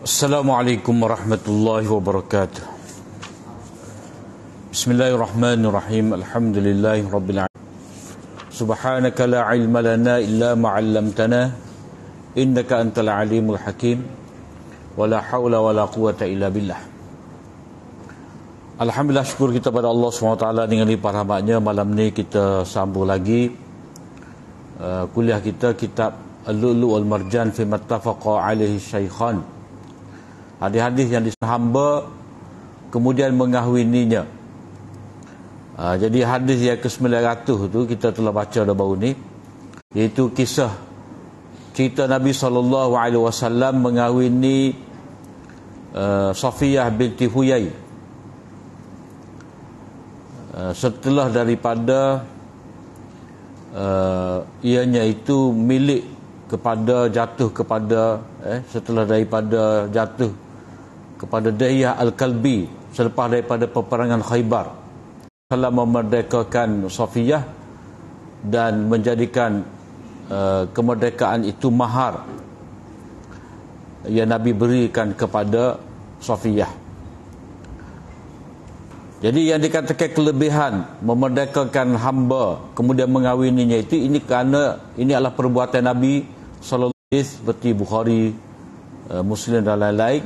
Assalamualaikum warahmatullahi wabarakatuh. Bismillahirrahmanirrahim. Alhamdulillahi rabbil alamin. Subhanaka la ilma lana illa ma 'allamtana innaka antal alimul hakim. Wala haula wala quwata illa billah. Alhamdulillah, syukur kita pada Allah SWT dengan limpah rahmatnya. Malam ni kita sambung lagi kuliah kita, kitab Al-Lu'lu' wal Marjan fi mattafaqa alaihi syaikhan. Hadis-hadis yang disahamba kemudian mengahwininya. Jadi hadis yang ke-900 tu kita telah baca dah baru ni, iaitu kisah cerita Nabi SAW mengahwini Safiyah binti Huyai setelah daripada ianya itu milik kepada jatuh kepada setelah daripada jatuh kepada Dihiyah Al-Kalbi selepas daripada peperangan Khaybar. Allah memerdekakan Safiyah dan menjadikan kemerdekaan itu mahar yang Nabi berikan kepada Safiyah. Jadi yang dikatakan kelebihan memerdekakan hamba kemudian mengawininya itu, ini kerana ini adalah perbuatan Nabi sallallahu alaihi wasallam, seperti Bukhari, Muslim dan lain-lain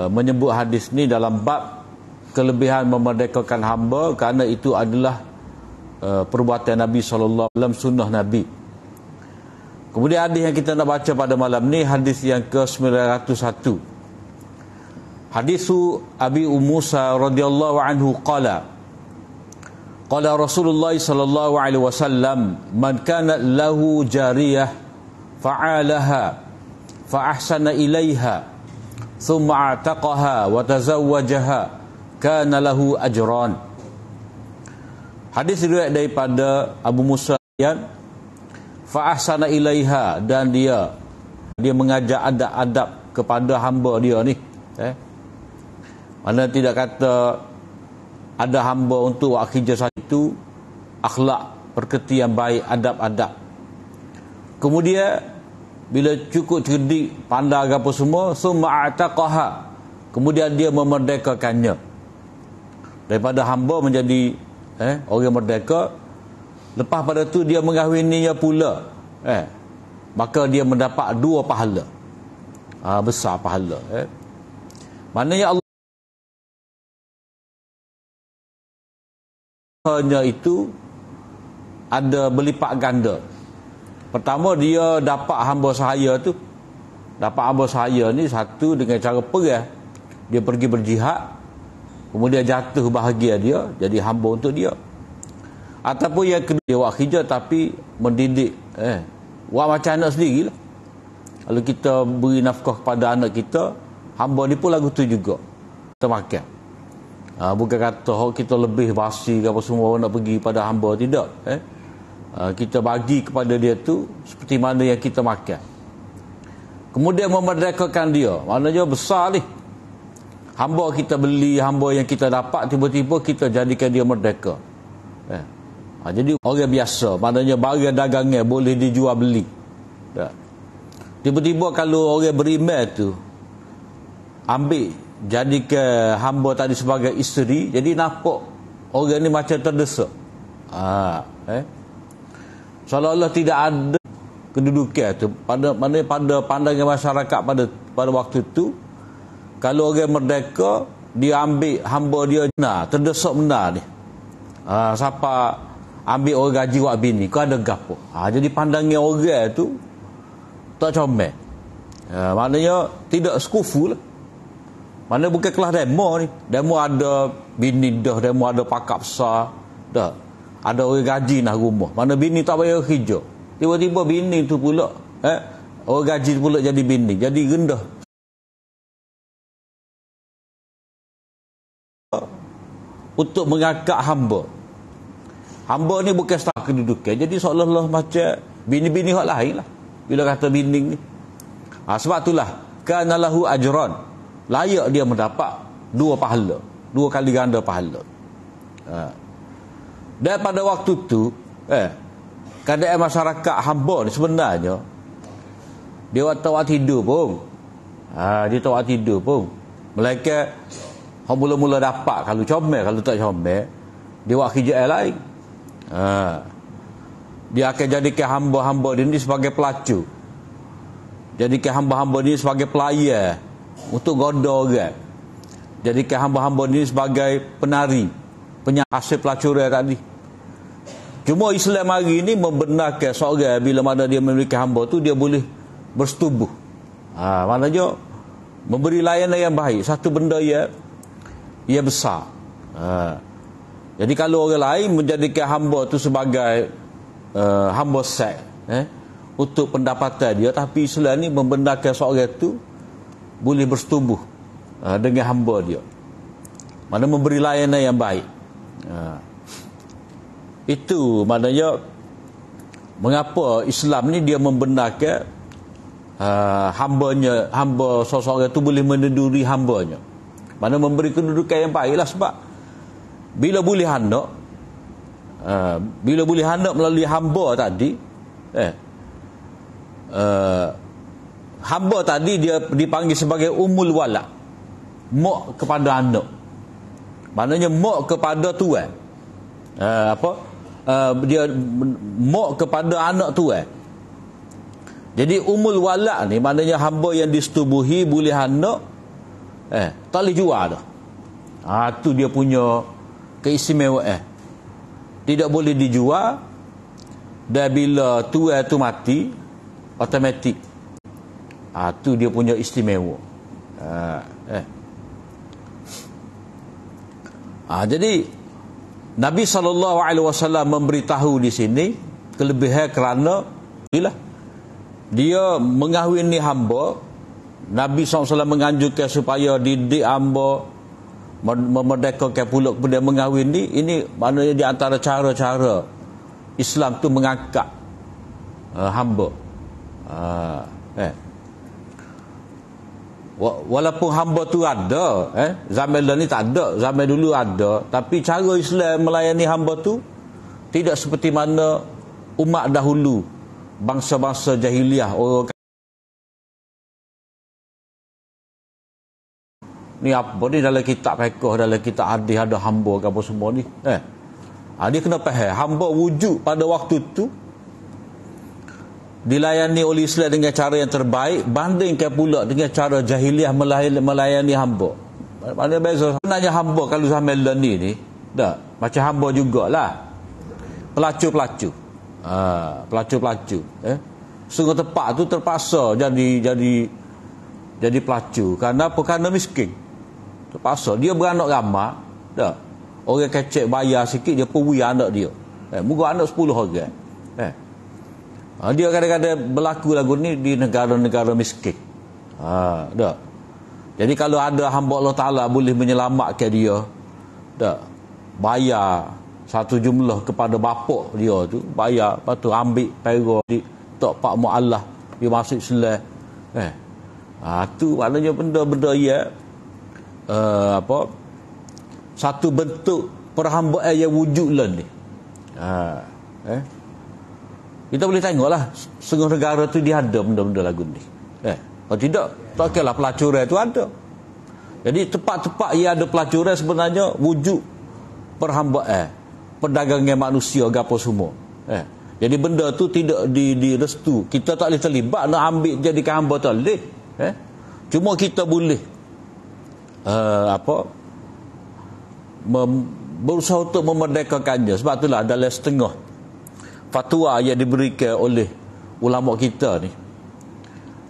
menyebut hadis ni dalam bab kelebihan memerdekakan hamba, kerana itu adalah perbuatan Nabi sallallahu alaihi wasallam, sunnah Nabi. Kemudian hadis yang kita nak baca pada malam ni, hadis yang ke-901. Hadisu Abi Musa radhiyallahu anhu qala Rasulullah sallallahu alaihi wasallam, man kana lahu jariyah fa'alaha fa ahsana ilaiha thumma ataqaha wa tazawwajaha kana lahu ajran. Hadis riwayat daripada Abu Musa yang fa ahsana ilaiha, dan dia mengajak adab-adab kepada hamba dia ni. Mana tidak kata ada hamba untuk buat kerja satu, akhlak, perketi yang baik, adab-adab. Kemudian bila cukup cerdik, pandai apa semua, summa ataqaha, kemudian dia memerdekakannya daripada hamba menjadi orang merdeka. Lepas pada tu dia mengahwininya pula, maka dia mendapat 2 pahala. Besar pahala. Maknanya Allah hanya itu ada berlipat ganda. Pertama, dia dapat hamba sahaya tu. Dapat hamba sahaya ni, satu dengan cara perang. Dia pergi berjihad, kemudian jatuh bahagia dia, jadi hamba untuk dia. Ataupun yang kedua, dia buat kerja tapi mendidik, buat macam anak sendiri lah. Kalau kita beri nafkah kepada anak kita, hamba ni pun lagu tu juga kita makan. Bukan kata kita lebih basi ke apa semua nak pergi pada hamba, tidak. Kita bagi kepada dia tu seperti mana yang kita makan. Kemudian memerdekakan dia, maknanya besar ni. Hamba kita beli, hamba yang kita dapat, tiba-tiba kita jadikan dia merdeka. Jadi orang biasa, maknanya barang dagangan boleh dijual beli. Tiba-tiba kalau orang beriman tu ambil, jadikan hamba tadi sebagai isteri, jadi nampak orang ni macam terdesak. Seolah-olah tidak ada kedudukan tu. Pada pandangan masyarakat pada waktu tu, kalau orang merdeka, dia ambil hamba dia benar, terdesak benar ni. Siapa ambil orang gaji buat bini, kau ada gapo? Jadi pandangan orang tu tak comel. Maknanya tidak sekufu lah. Mana bukan kelas demo ni. Demo ada bini dah, demo ada pakak besar dah. Ada orang gaji nak rumah. Mana bini tak payah kerja. Tiba-tiba bini tu pula orang gaji pula jadi bini, jadi rendah. Untuk mengangkat hamba. Hamba ni bukan staf kedudukan. Jadi seolah-olah macam bini-bini hak lain lah. Bila kata bini ni. Sebab itulah kana lahu ajran. Layak dia mendapat 2 pahala, 2 kali ganda pahala. Dan pada waktu tu keadaan masyarakat hamba ni sebenarnya Dia tak buat tidur pun. Dia tak buat tidur pun. Melainkan orang mula-mula dapat, kalau comel, kalau tak comel, dia buat kerja lain. Dia akan jadikan hamba-hamba dia ni sebagai pelacur. Jadikan hamba-hamba ni sebagai pelayar untuk goda orang. Jadikan hamba-hamba ni sebagai penari, hasil pelacuran tadi. Cuma Islam hari ni membenarkan seorang bila mana dia memiliki hamba tu, dia boleh bersetubuh. Maknanya memberi layanan yang baik, satu benda ia besar. Jadi kalau orang lain menjadikan hamba tu sebagai hamba seks, untuk pendapatan dia, tapi Islam ni membenarkan seorang tu boleh bersetubuh dengan hamba dia. Mana memberi layanan yang baik. Itu maknanya mengapa Islam ni dia membenarkan hamba seseorang tu boleh meneduri hambanya. Mana memberi kedudukan yang baiklah, sebab bila boleh anak melalui hamba tadi, hamba tadi dia dipanggil sebagai umul walad, mak kepada anak. Maknanya mak kepada tuan. Dia mak kepada anak tuan. Jadi umul walad ni maknanya hamba yang disetubuhi boleh anak, tak boleh jual dah. Tu dia punya keistimewaan. Tidak boleh dijual, dan bila tuan tu mati automatik. Tu dia punya istimewa. Jadi Nabi SAW memberitahu di sini kelebihan kerana dia mengahwini hamba. Nabi SAW menganjurkan supaya didik hamba, memerdekakan pula kemudian mengahwini. Ini maknanya di antara cara-cara Islam tu mengangkat hamba. Walaupun hamba tu ada, zaman ni tak ada, zaman dulu ada, tapi cara Islam melayani hamba tu tidak seperti mana umat dahulu, bangsa-bangsa jahiliah. Orang ni apa ni dalam kitab fiqh, dalam kitab hadis ada hamba ke apa semua ni. Dia kena faham hamba wujud pada waktu tu dilayani oleh Islam dengan cara yang terbaik, bandingkan pula dengan cara jahiliah melayani hamba. Mana beza sebenarnya hamba kalau zaman ni dah macam hamba jugalah. Pelacur-pelacur. Pelacur-pelacur, sungguh tepat tu terpaksa jadi pelacur. Kerana apa? Kerana miskin. Terpaksa dia beranak ramai, dah. Orang kecek bayar sikit dia pergi anak dia. Muka anak 10 orang. Dia kadang-kadang berlaku lagu ni di negara-negara miskin. Dah. Jadi kalau ada hamba Allah Ta'ala boleh menyelamatkan dia, dah, bayar satu jumlah kepada bapak dia tu, bayar, lepas tu ambil pera di tok pak mu'allah, dia masuk Islam. Tu maknanya benda-benda satu bentuk perhambaan yang wujud lah ni. Kita boleh tengoklah setengah negara tu dia ada benda-benda lagu ni. Kalau tidak, tak kira lah pelacuran tu ada. Jadi tepat-tepat ia ada pelacuran sebenarnya wujud perhambaan, perdagangan manusia gapo semua. Jadi benda tu tidak direstu. Kita tak boleh terlibat nak ambil jadikan hamba tak boleh. Cuma kita boleh berusaha untuk memerdekakannya. Sebab itulah dalam setengah fatwa yang diberikan oleh ulama kita ni,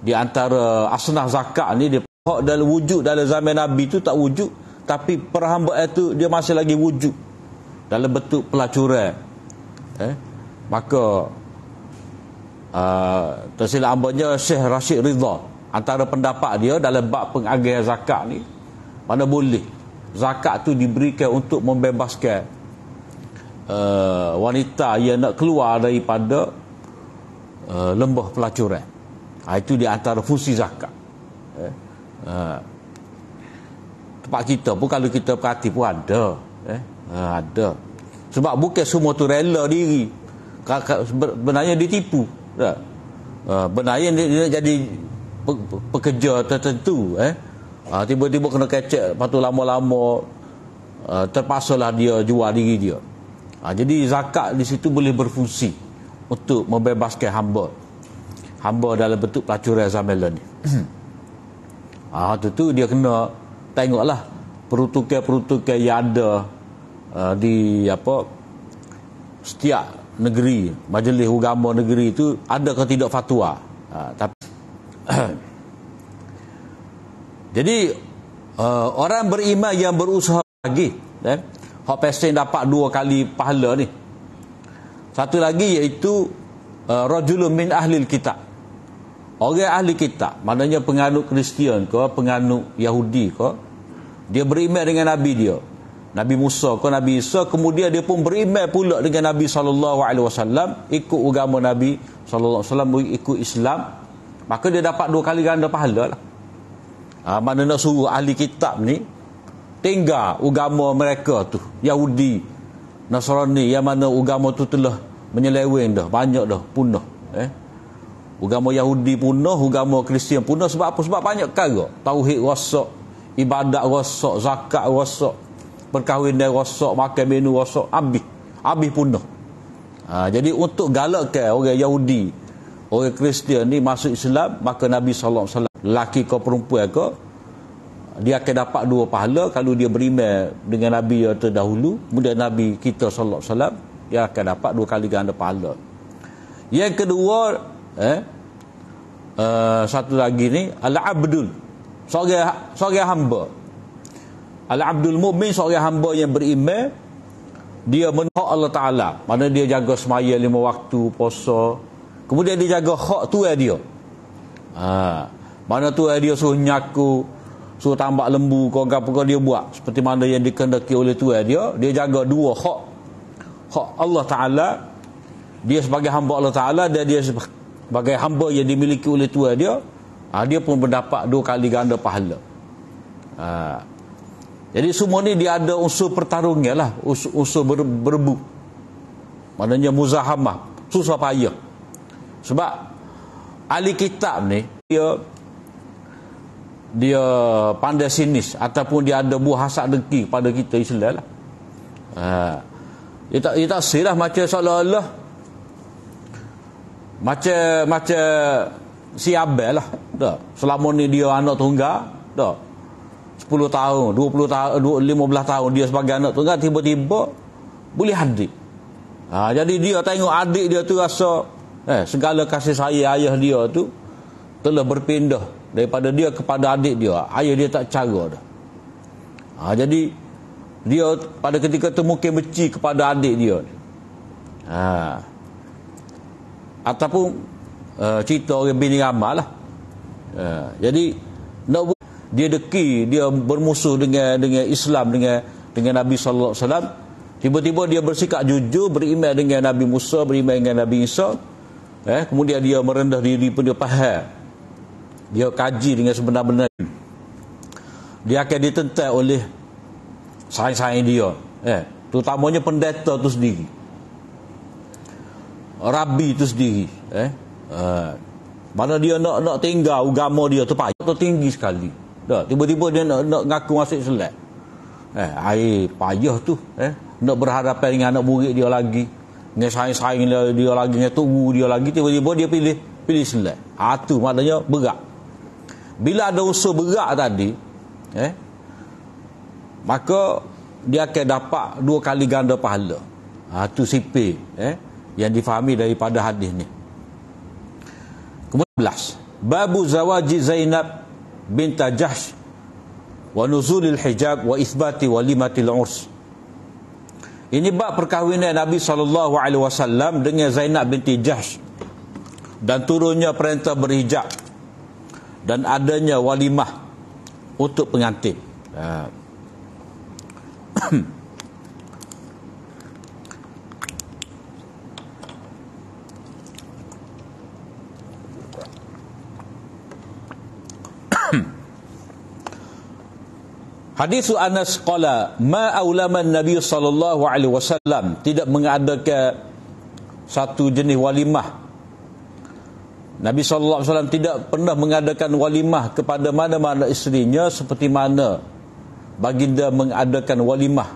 di antara asnaf zakat ni, dia dalam wujud dalam zaman Nabi tu tak wujud, tapi perhambaan tu dia masih lagi wujud dalam bentuk pelacuran. Maka tersilap hambanya Syekh Rashid Ridha, antara pendapat dia dalam bab pengagihan zakat ni, mana boleh zakat tu diberikan untuk membebaskan wanita yang nak keluar daripada lembah pelacuran. Itu di antara fungsi zakat. Tempat kita pun kalau kita perhati pun ada. Ada. Sebab bukan semua tu rela diri. Sebenarnya ditipu. Benayan dia jadi pekerja tertentu, tiba-tiba kena kecek, lepas tu lama-lama terpaksalah dia jual diri dia. Jadi zakat di situ boleh berfungsi untuk membebaskan hamba dalam bentuk pelacuran zaman ni. Tentu dia kena tengoklah peruntukan-peruntukan yang ada di setiap negeri, majlis agama negeri itu ada ke tidak fatwa. Tapi jadi orang beriman yang berusaha lagi, hak pesen dapat 2 kali pahala ni. Satu lagi iaitu rajulun min ahlil kitab. Orang ahli kitab, maknanya penganut Kristian ke, penganut Yahudi ke, dia beriman dengan Nabi dia, Nabi Musa ke Nabi Isa, kemudian dia pun beriman pula dengan Nabi SAW, ikut agama Nabi SAW, ikut Islam, maka dia dapat 2 kali ganda pahala lah. Mana nak suruh ahli kitab ni tinggal agama mereka tu, Yahudi, Nasrani, yang mana agama tu telah menyeleweng dah, banyak dah, punah. Agama Yahudi punah, agama Kristian punah. Sebab apa? Sebab banyak perkara. Tauhid rosak, ibadat rosak, zakat rosak, perkahwinan rosak, makan menu rosak, habis punah. Jadi untuk galakkan orang Yahudi, orang Kristian ni masuk Islam, maka Nabi SAW, lelaki ke perempuan ke, dia akan dapat 2 pahala kalau dia beriman dengan Nabi yang terdahulu, kemudian Nabi kita SAW, dia akan dapat 2 kali ganda pahala. Yang kedua, satu lagi ni, al-abdul, seorang hamba. Al-abdul mu'min, seorang hamba yang beriman, dia menhak Allah Ta'ala, mana dia jaga semaya 5 waktu, puasa, kemudian dia jaga hak tuan dia. Mana tuan dia suruh nyaku, suruh tambak lembu, kau apa dia buat seperti mana yang dikehendaki oleh tuan dia. Dia jaga 2 hak Allah Ta'ala, dia sebagai hamba Allah Ta'ala, dan dia sebagai hamba yang dimiliki oleh tuan dia, dia pun mendapat 2 kali ganda pahala. Jadi semua ni dia ada unsur pertarungan lah, unsur berebut, maknanya muzahamah, susah payah. Sebab ahli kitab ni dia pandai sinis, ataupun dia ada buah hasad dengki pada kita Islam lah. Dia tak silap macam seolah-olah macam si Abel lah. Tak. Selama ni dia anak tunggal, tak. 10 tahun, 20 tahun, 15 tahun dia sebagai anak tunggal, tiba-tiba boleh adik. Jadi dia tengok adik dia tu rasa segala kasih sayang ayah dia tu telah berpindah daripada dia kepada adik dia. Ayah dia tak cara dah. Jadi dia pada ketika tu mungkin benci kepada adik dia. Ataupun cerita orang bini ramal lah. Jadi dia deki, dia bermusuh dengan Islam, dengan Nabi sallallahu alaihi wasallam. Tiba-tiba dia bersikap jujur, beriman dengan Nabi Musa, beriman dengan Nabi Isa. Kemudian dia merendah diri pun, dia faham, dia kaji dengan sebenar-benar. Dia akan ditentang oleh saing-saing dia, terutamanya pendeta tu sendiri, rabi tu sendiri. Mana dia nak tinggal agama dia tu payah, tu tinggi sekali. Tiba-tiba dia nak ngaku masuk Islam. Payah tu. Nak berhadapan dengan anak murid dia lagi, dengan saing-saing dia lagi, dengan tunggu dia lagi. Tiba-tiba dia pilih Islam. Tu maknanya berat. Bila ada unsur berat tadi, maka dia akan dapat 2 kali ganda pahala. Tu sipir yang difahami daripada hadis ni. Kemudian 11, babu zawaji Zainab bint Jahsh wa nuzulil hijab wa itsbati walimatil urs. Ini bab perkahwinan Nabi SAW dengan Zainab binti Jahsh dan turunnya perintah berhijab dan adanya walimah untuk pengantin. Hadis Anas qala ma aulaman Nabi sallallahu alaihi wasallam, tidak mengadakan satu jenis walimah Nabi SAW tidak pernah mengadakan walimah kepada mana-mana isterinya seperti mana baginda mengadakan walimah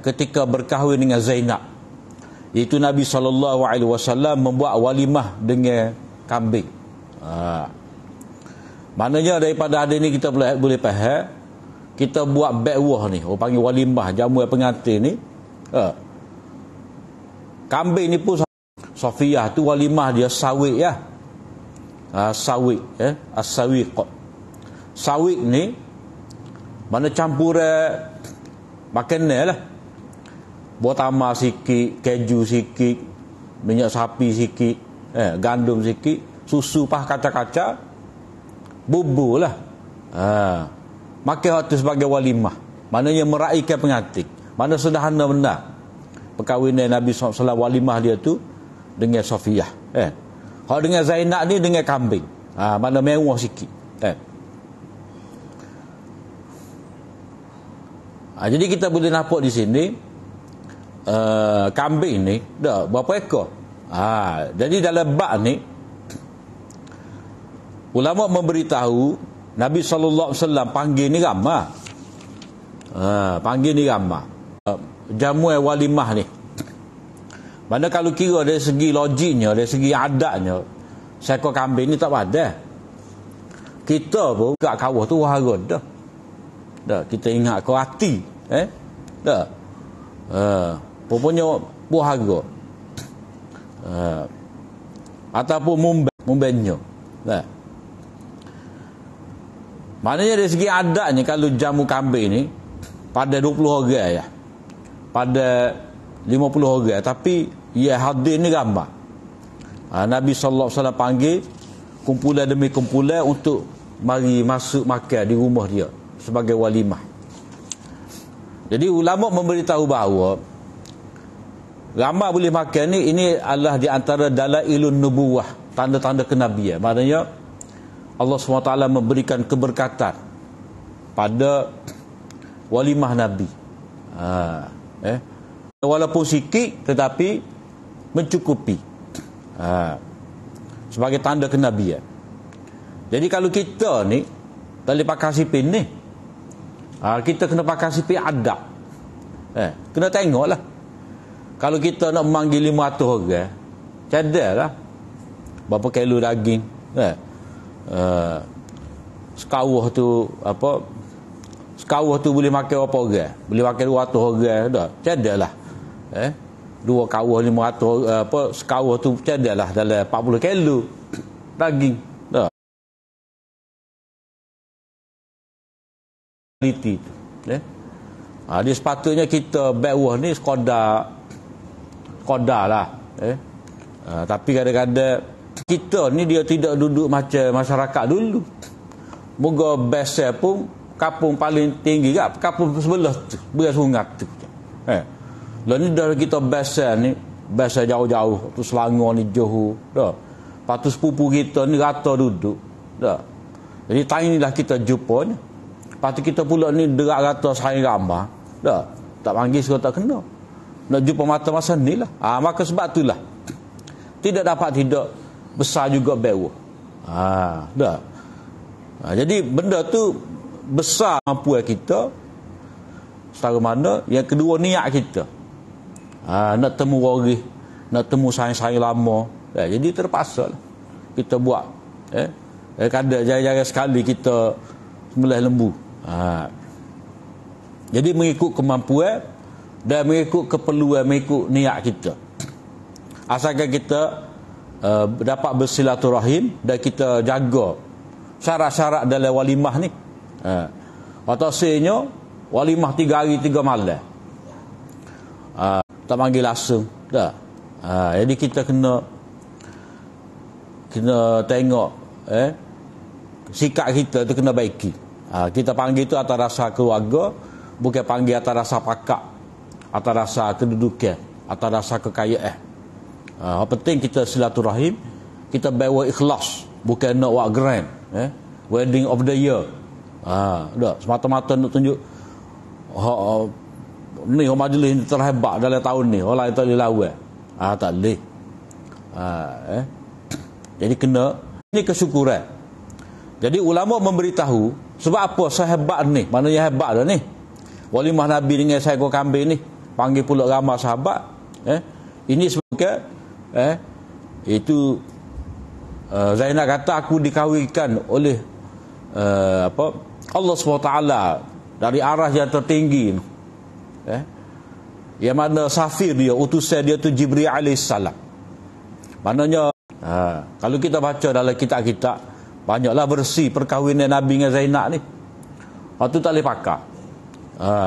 ketika berkahwin dengan Zainab. Iaitu Nabi SAW membuat walimah dengan kambing. Maknanya daripada hadis ni kita boleh faham, kita buat bekwah ni, orang panggil walimah, jamuan pengantin ni, kambing ni pun Safiyah tu walimah dia sawik ya. Sawik as-sawiq. Sawik ni mana campur makanan lah. Buah tamar sikit, keju sikit, minyak sapi sikit, gandum sikit, susu pas kacang-kacang, bubur lah. Makan waktu sebagai walimah. Maknanya meraihkan pengantin. Mana sederhana benar perkahwinan Nabi SAW, walimah dia tu dengan Safiyah. Kalau dengan Zainab ni dengan kambing. Mana mewah sikit. Jadi kita boleh nampak di sini kambing ni dah berapa ekor. Jadi dalam bab ni ulama memberitahu Nabi SAW panggil ni ramah. Panggil ni ramah. Jamuan walimah ni. Mana kalau kira dari segi logiknya, dari segi adatnya, seekor kambing ni tak padah. Kita pun kat kawah tu wahara dah. Kita ingat kau hati. Dah. Pokoknya wahara. Ataupun mumbenyo. Dah. Maknanya dari segi adatnya kalau jamu kambing ni pada 20 orang ya. Pada 50 orang, tapi ia hadir ni gambar. Nabi SAW panggil kumpulan demi kumpulan untuk mari masuk makan di rumah dia sebagai walimah. Jadi ulama memberitahu bahawa ramai boleh makan ni, ini adalah di antara dalailun nubuwah, tanda-tanda kenabian. Maknanya Allah SWT memberikan keberkatan pada walimah Nabi. Walaupun sikit tetapi mencukupi, sebagai tanda kenabian. Jadi kalau kita ni tak boleh pakai sipin ni, kita kena pakai sipin adab. Kena tengok lah. Kalau kita nak memanggil 500 orang, cadar lah berapa kilo daging. Sekawah tu sekawah tu boleh makan berapa orang? Boleh makan 200 orang dah. Cadar lah. Dua kawah 500 sekawah tu cadalah dalam 40 kilo daging dah. Quality tu. Dia sepatutnya kita bekwah ni sekadar lah. Tapi kadang-kadang kita ni dia tidak duduk macam masyarakat dulu. Moga besar pun kapung paling tinggi kat kapung sebelah tu, beras sungat tu. Lah ni dah kita biasa ni, biasa jauh-jauh tu Selangor ni, Johor dah. Lepas tu sepupu kita ni rata duduk dah. Jadi tanilah kita jumpa ni. Lepas tu kita pula ni derak rata sayang ramah dah. Tak panggil suka tak kena. Nak jumpa mata masa ni lah. Maka sebab itulah tidak dapat tidak besar juga bewa. Dah. Jadi benda tu besar mampu kita. Setara mana yang kedua niat kita. Nak temu waris, nak temu sayang-sayang lama. Jadi terpaksa lah kita buat. Kadang jarang-jarang sekali kita sembelih lembu. Jadi mengikut kemampuan dan mengikut keperluan, mengikut niat kita. Asalkan kita dapat bersilaturahim dan kita jaga syarat-syarat dalam walimah ni. Atau sebenarnya walimah 3 hari 3 malam. Tak panggil langsung dah. Jadi kita kena tengok sikap kita tu kena baiki. Kita panggil tu atas rasa keluarga, bukan panggil atas rasa pakak, atas rasa kedudukan, atas rasa kekayaan. Yang penting kita silaturahim, kita bawa ikhlas, bukan nak buat grand, wedding of the year. Dah semata-mata nak tunjuk ni majlis ni terhebat dalam tahun ni, orang lain tak boleh lawan. Tak boleh. Jadi kena, ini kesyukuran. Jadi ulama memberitahu sebab apa sahabat ni, maknanya hebat dah ni. Walimah Nabi dengan seekor kambing ni, panggil pula ramai sahabat. Ini sebabkan itu Zainab kata aku dikahwinkan oleh Allah SWT dari arah yang tertinggi. Yang mana safir dia, utusan dia tu Jibril alaihissalam. Maknanya kalau kita baca dalam kitab-kitab, banyaklah versi perkahwinan Nabi dengan Zainab ni. Itu tak boleh pakar.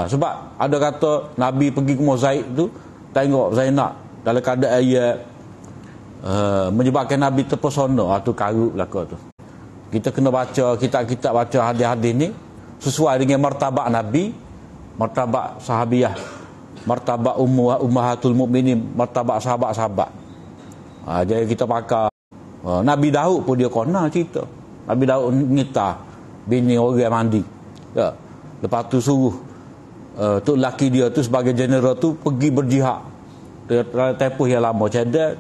Sebab ada kata Nabi pergi ke Mozaik tu, tengok Zainab dalam keadaan ia menyebabkan Nabi terpesona. Itu karut belaka tu. Kita kena baca kitab-kitab, baca hadis-hadis ni sesuai dengan martabat Nabi, martabat sahabiah, martabat ummahatul mukminin, martabat sahabat-sahabat. Jadi kita pakar. Nabi Daud pun dia kena cerita. Nabi Daud ngita bini orang mandi. Ya. Lepas tu suruh tu laki dia tu sebagai general tu pergi berjihad. Tempoh yang lama. Cedek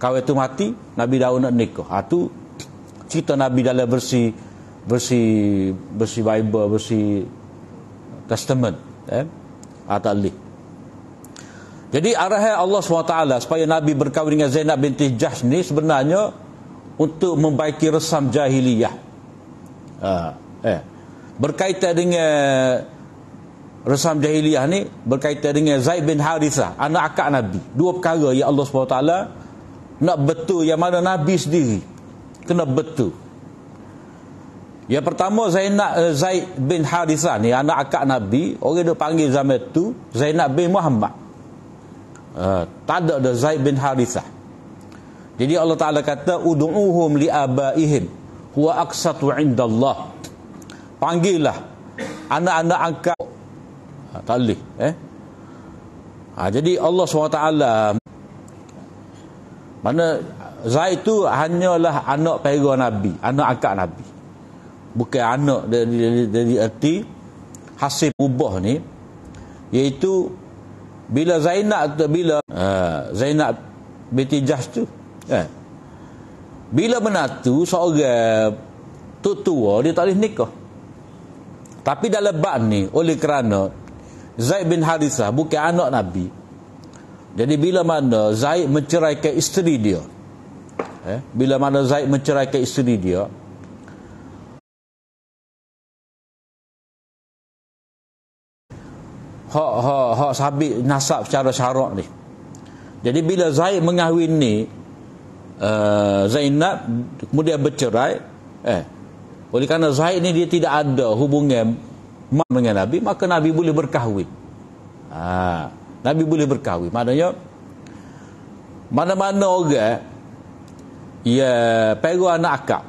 kawin tu mati, Nabi Daud nak nikah. Tu cerita Nabi dalam versi Bible, versi Testament. Tak boleh. Jadi arahan Allah SWT supaya Nabi berkahwin dengan Zainab binti Jahsh ni sebenarnya untuk membaiki resam jahiliyah. Berkaitan dengan resam jahiliyah ni, berkaitan dengan Zaid bin Harithah, anak akak Nabi. Dua perkara yang Allah SWT nak betul, yang mana Nabi sendiri kena betul. Yang pertama, Zaid bin Harithah ni anak akak Nabi, orang dia panggil zaman tu Zainab bin Muhammad. Tak ada Zaid bin Harithah. Jadi Allah Ta'ala kata ud'uhum li abaihim huwa aqsatu indallah. Panggillah anak-anak angkat. Tak boleh. Jadi Allah SWT, mana Zaid tu hanyalah anak pera Nabi, anak angkat Nabi, bukan anak dari erti hasil ubah ni, iaitu bila Zainab binti Jahsh tu bila menatu seorang tua dia tak boleh nikah. Tapi dalam bab ni, oleh kerana Zaid bin Harithah bukan anak Nabi, jadi bila mana Zaid menceraikan isteri dia, bila mana Zaid menceraikan isteri dia, hak sabit nasab secara syarak ni. Jadi bila Zaid mengahwini Zainab, kemudian bercerai, oleh kerana Zaid ni dia tidak ada hubungan dengan Nabi, maka Nabi boleh berkahwin. Nabi boleh berkahwin. Maknanya mana-mana orang pera anak akak,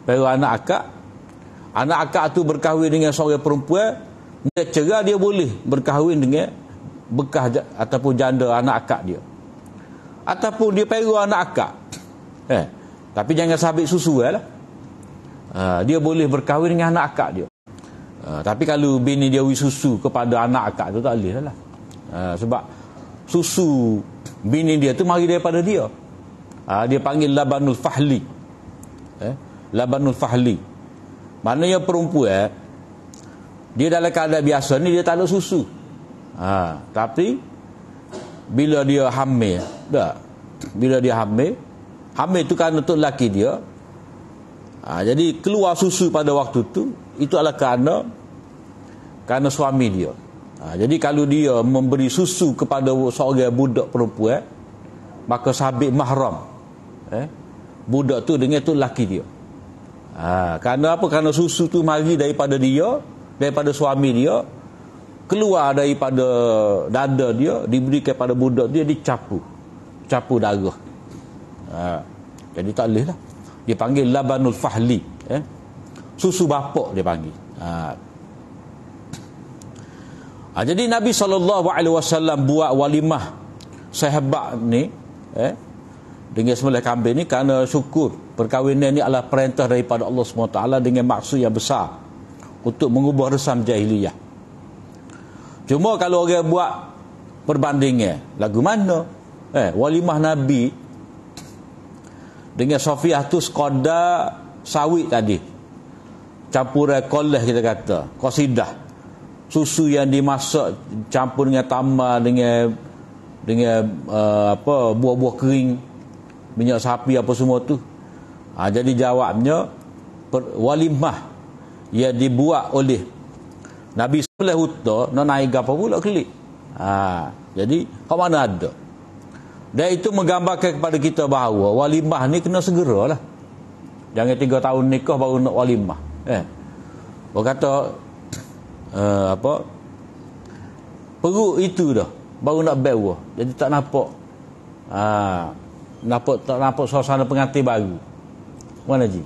pera anak akak tu berkahwin dengan seorang perempuan, dia cerai, dia boleh berkahwin dengan bekas ataupun janda anak akak dia, ataupun dia pera anak akak, tapi jangan sabit susu lah. Dia boleh berkahwin dengan anak akak dia. Tapi kalau bini dia beri susu kepada anak akak tu tak boleh lah. Sebab susu bini dia tu mari daripada dia. Dia panggil labanul fahli. Labanul fahli. Maknanya perempuan dia dalam keadaan biasa ni dia tak ada susu. Tapi bila dia hamil, bila dia hamil tu kan untuk lelaki dia. Jadi keluar susu pada waktu tu, itu adalah kerana suami dia. Jadi kalau dia memberi susu kepada seorang budak perempuan, maka sabit mahram budak tu dengan tu lelaki dia. Kerana apa? Kerana susu tu mari daripada dia, daripada suami dia, keluar daripada dada dia, diberi kepada budak dia, dicapu darah. Jadi tak boleh lah. Dia panggil labanul fahli, susu bapak dia panggil. Jadi Nabi SAW buat walimah sahabat ni dengan sembelih kambing ni kerana syukur perkahwinan ni adalah perintah daripada Allah SWT dengan maksud yang besar untuk mengubah resam jahiliyah. Cuma kalau orang buat perbandingan, lagu mana walimah Nabi Dengan Sofiah tu sekadar sawit tadi. Campuran koleh kita kata, qasidah. Susu yang dimasak campur dengan tambah dengan buah-buah kering, minyak sapi apa semua tu. Jadi jawabnya walimah yang dibuat oleh Nabi sebelah huta nak naik apa pula kelik. Jadi kat mana ada? Dan itu menggambarkan kepada kita bahawa walimah ni kena segeralah. Jangan 3 tahun nikah baru nak walimah. Berkata perut itu dah baru nak bewa. Jadi tak nampak tak nampak suasana pengantin baru. Mana Ji?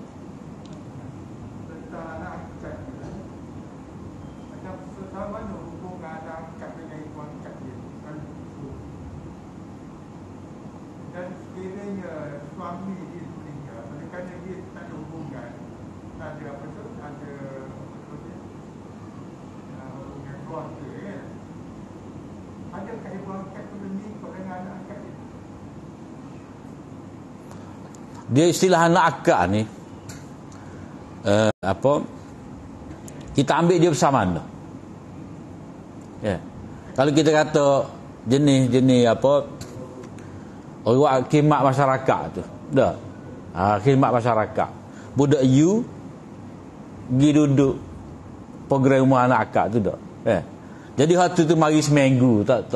Dia istilah anak akak ni kita ambil dia bersama mana? Kalau kita kata jenis orang khidmat masyarakat tu dah. Khidmat masyarakat. Budak you pergi duduk program rumah anak akak tu dah. Jadi waktu tu mari seminggu tak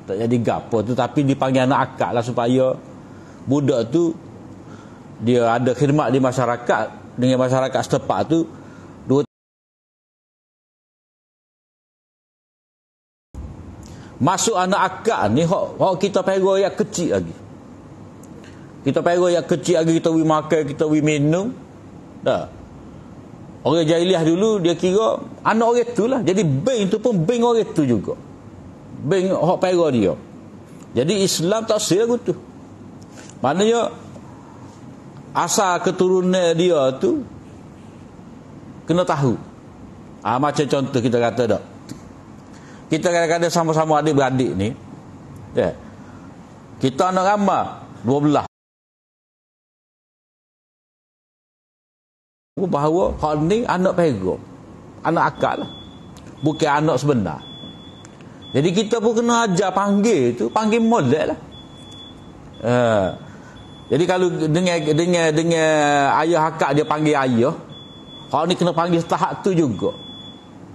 jadi gapo tu, tapi dipanggil anak akak lah supaya budak tu dia ada khidmat di masyarakat dengan masyarakat setempat tu. Masuk anak akak ni hak kita pera yang kecil lagi. Kita pera yang kecil lagi, kita pergi makan, kita pergi minum. Dah. Orang jahiliah dulu dia kira anak orang tu lah. Jadi bank tu pun bank orang tu juga. Bank hak pera dia. Jadi Islam tak sia tu. Maknanya asal keturunan dia tu kena tahu. Macam contoh kita kata dak. Kita kadang-kadang sama-sama adik-beradik ni. Kita anak ramai 12. Bahawa hak ni anak pera. Anak akak lah. Bukan anak sebenar. Jadi kita pun kena ajar panggil tu, panggil molek lah. Jadi kalau dengan ayah akak dia panggil ayah, hak ni kena panggil tahap tu juga.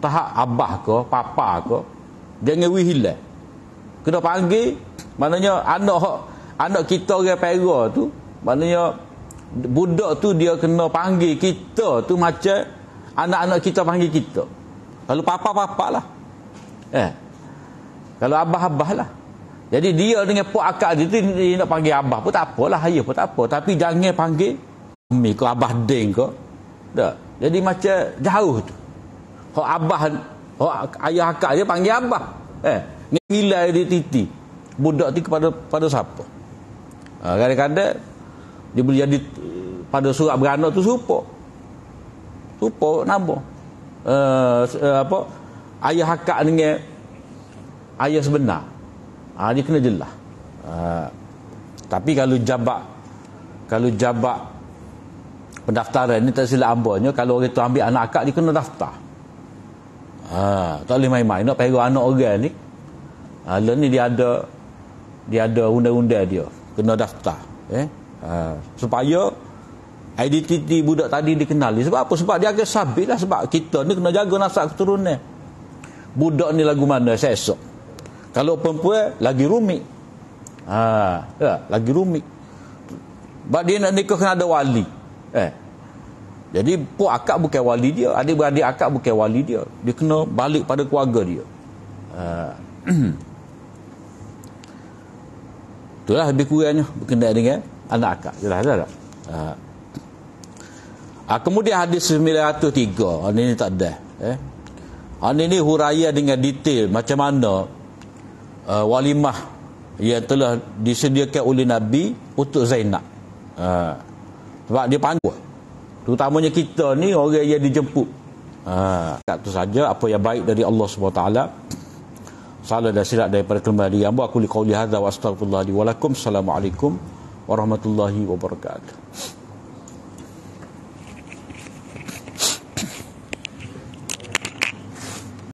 Tahap abah ke, papa ke. Jangan wihilai. Kena panggil, maknanya anak kita orang pera tu, maknanya budak tu dia kena panggil kita tu macam anak-anak kita panggil kita. Kalau papa-papa lah. Kalau abah-abah lah. Jadi dia dengan pok akak dia tu dia nak panggil abah pun tak apalah, ayah pun tak apa, tapi jangan panggil umi ke abah deng ke. Tak. Jadi macam jauh tu. Hak abah, hak ayah akak dia panggil abah. Nilai dia titi. Budak tu pada siapa? Kadang-kadang dia boleh jadi pada surat beranak tu serupa nama. Ayah akak dengan ayah sebenar. Dia kena jelas. Tapi kalau jabat pendaftaran ni tak silap ambanya, kalau orang tu ambil anak akak dia kena daftar. Tak boleh main-main nak pera anak orang ni. Ni dia ada undang-undang dia kena daftar. Supaya identiti budak tadi dikenali. Sebab apa? Sebab dia akan sabit lah. Sebab kita ni kena jaga nasab keturunan. Budak ni lagu mana esok. Kalau perempuan lagi rumit. Lagi rumit. Sebab dia nak nikah kena ada wali. Jadi pok akak bukan wali dia, adik-beradik akak bukan wali dia. Dia kena balik pada keluarga dia. Itulah lebih kurangnya berkenaan dengan anak akak. Jelas tak? Kemudian hadis 903. Ini tak ada. Ini huraya dengan detail macam mana walimah yang telah disediakan oleh Nabi untuk Zainab. Sebab dia pandu. Terutamanya kita ni orang yang dijemput. Itu saja apa yang baik dari Allah SWT. Salah dan silap daripada kelemahan hamba. Aku liqauli hadza wa astaghfirullah li wa lakum. Assalamualaikum warahmatullahi wabarakatuh.